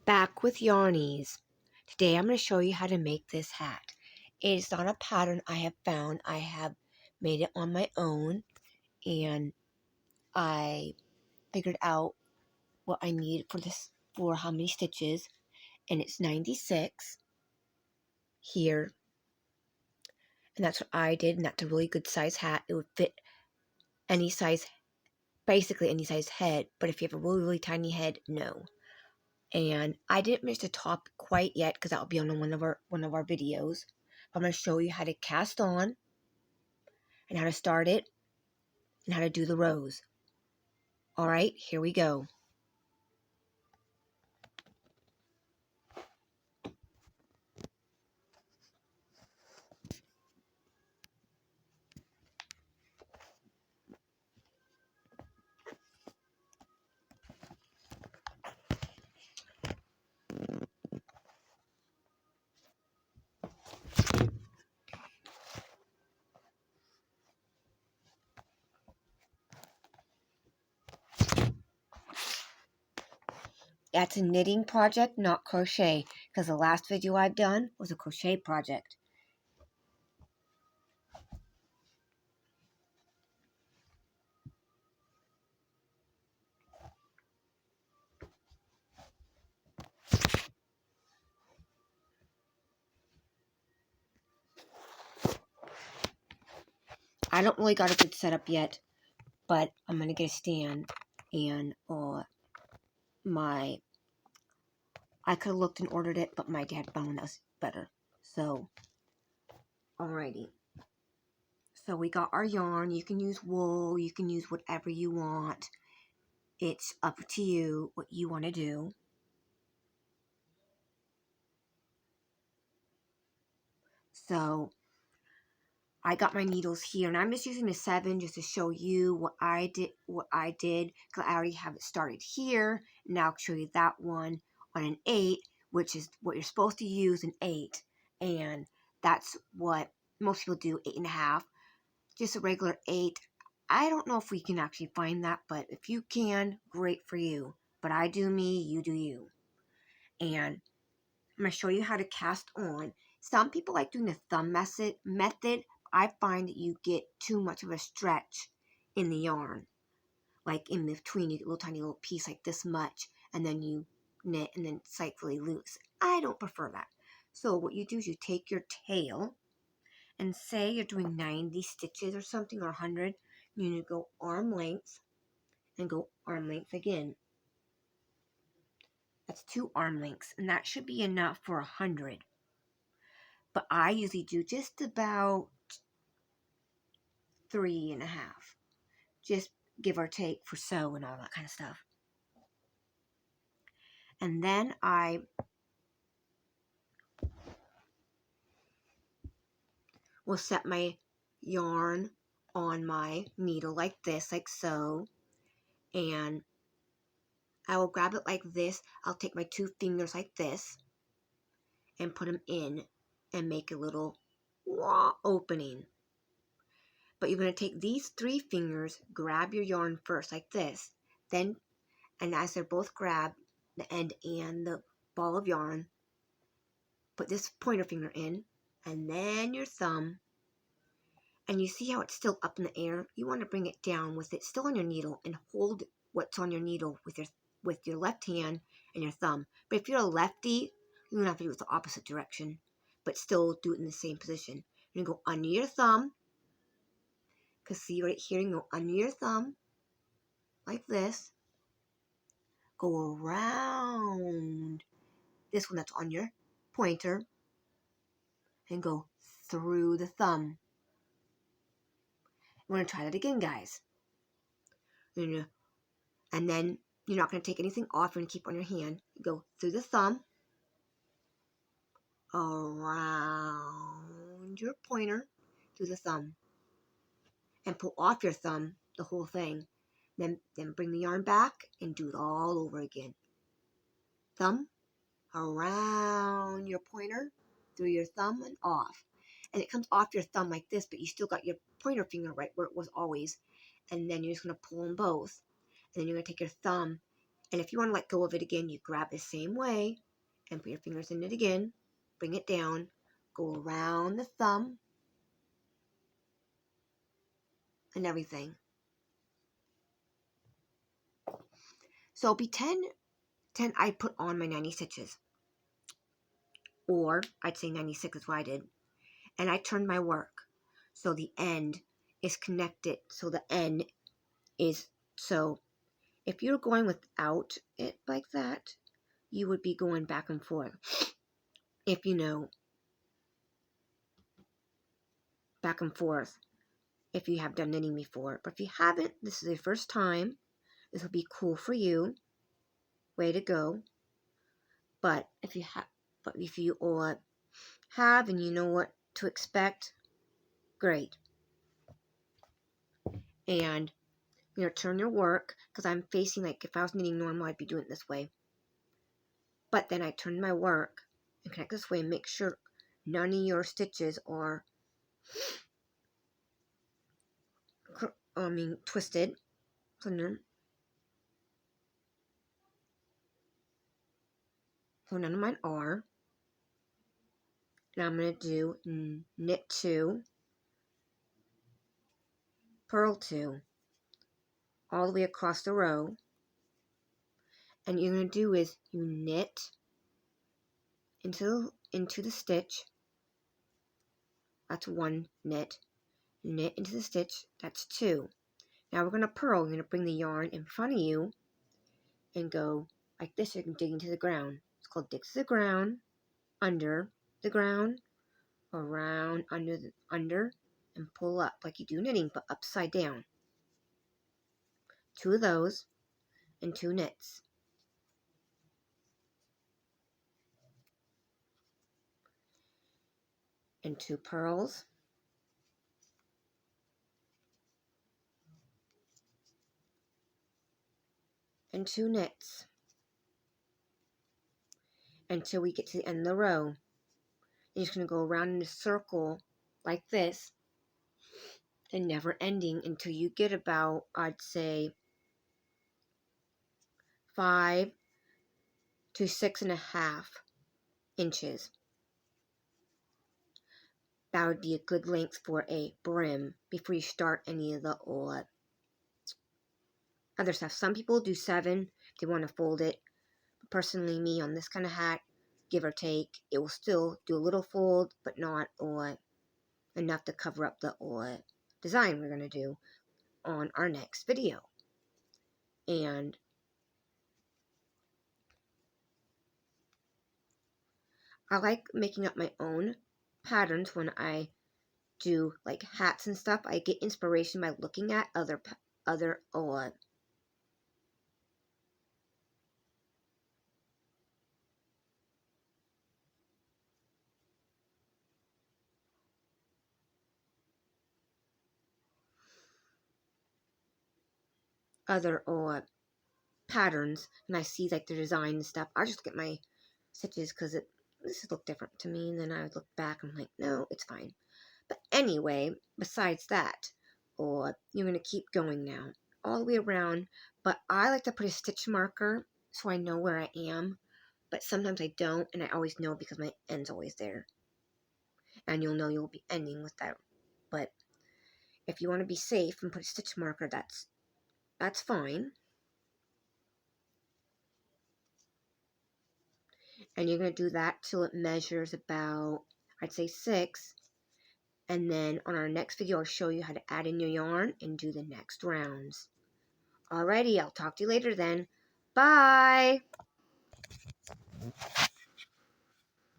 Back with Yarnies. Today I'm going to show you how to make this hat. It is not a pattern I have found. I have made it on my own, and I figured out what I need for this, for how many stitches, and it's 96 here, and that's what I did, and that's a really good size hat. It would fit any size, basically any size head, but if you have a really tiny head, no. And I didn't finish the top quite yet because that will be on one of our videos. I'm going to show you how to cast on and how to start it and how to do the rows. All right, here we go. That's a knitting project, not crochet, because the last video I've done was a crochet project. I don't really got a good setup yet, but I'm going to get a stand, and I could have looked and ordered it, but my dad found us better. So, alrighty. So we got our yarn. You can use wool, you can use whatever you want. It's up to you what you want to do. So I got my needles here, and I'm just using the 7 just to show you what I did. Because I already have it started here. Now I'll show you that one on an 8, which is what you're supposed to use, an 8, and that's what most people do, 8.5. Just a regular 8. I don't know if we can actually find that, but if you can, great for you. But I do me, you do you. And I'm going to show you how to cast on. Some people like doing the thumb method. I find that you get too much of a stretch in the yarn. Like in between, you get a little tiny little piece like this much, and then you knit, and then it's like really loose. I don't prefer that. So what you do is you take your tail, and say you're doing 90 stitches or something, or 100, you need to go arm length, and go arm length again. That's 2 arm lengths, and that should be enough for 100. But I usually do just about 3.5, just give or take for sew and all that kind of stuff. And then I will set my yarn on my needle like this, like so, and I will grab it like this. I'll take my 2 fingers like this and put them in and make a little opening. But you're going to take these 3 fingers, grab your yarn first like this, then, and as they're both grabbed, the end and the ball of yarn, put this pointer finger in, and then your thumb, and you see how it's still up in the air? You want to bring it down with it still on your needle and hold what's on your needle with your left hand and your thumb. But if you're a lefty, you don't have to do it the opposite direction, but still do it in the same position. You're going to go under your thumb, because see right here, you go under your thumb, like this, go around this one that's on your pointer, and go through the thumb. We're going to try that again, guys. And then you're not going to take anything off. You're going to keep on your hand. Go through the thumb, around your pointer, through the thumb, and pull off your thumb, the whole thing. Then bring the yarn back and do it all over again. Thumb, around your pointer, through your thumb, and off. And it comes off your thumb like this, but you still got your pointer finger right where it was always. And then you're just going to pull them both. And then you're going to take your thumb And if you want to let go of it again, you grab the same way and put your fingers in it again, bring it down, go around the thumb and everything. So pretend I put on my 90 stitches, or I'd say 96 is what I did, and I turned my work so the end is connected, so the end is, so if you're going without it like that, you would be going back and forth. If you know, back and forth, if you have done knitting before. But if you haven't, this is the first time. This will be cool for you. Way to go. But if you all have and you know what to expect, great. And you're going to turn your work, because I'm facing, like, if I was knitting normal, I'd be doing it this way. But then I turn my work and connect this way and make sure none of your stitches are twisted. So none of mine are. And I'm going to do knit 2, purl 2, all the way across the row. And you're going to do is you knit into the stitch. That's 1 knit. Knit into the stitch. That's 2. Now we're going to purl. You're going to bring the yarn in front of you and go like this. You can dig into the ground. It's called dig to the ground, under the ground, around, under, and pull up like you do knitting, but upside down. 2 of those and 2 knits. And 2 purls. And 2 knits. Until we get to the end of the row. You're just going to go around in a circle like this, and never ending until you get about, I'd say, 5 to 6.5 inches. That would be a good length for a brim before you start any of the other stuff. Some people do 7 if they want to fold it. But personally, me, on this kind of hat, give or take, it will still do a little fold, but not enough to cover up the design we're going to do on our next video. And I like making up my own patterns when I do like hats and stuff. I get inspiration by looking at other patterns, and I see like the design and stuff. I just get my stitches because this look different to me, and then I would look back and I'm like, no, it's fine. But anyway, besides that, you're gonna keep going now all the way around. But I like to put a stitch marker so I know where I am. But sometimes I don't, and I always know because my end's always there. And you'll know you'll be ending with that. But if you want to be safe and put a stitch marker, that's fine. And you're going to do that till it measures about, I'd say, 6. And then on our next video, I'll show you how to add in your yarn and do the next rounds. Alrighty, I'll talk to you later then. Bye!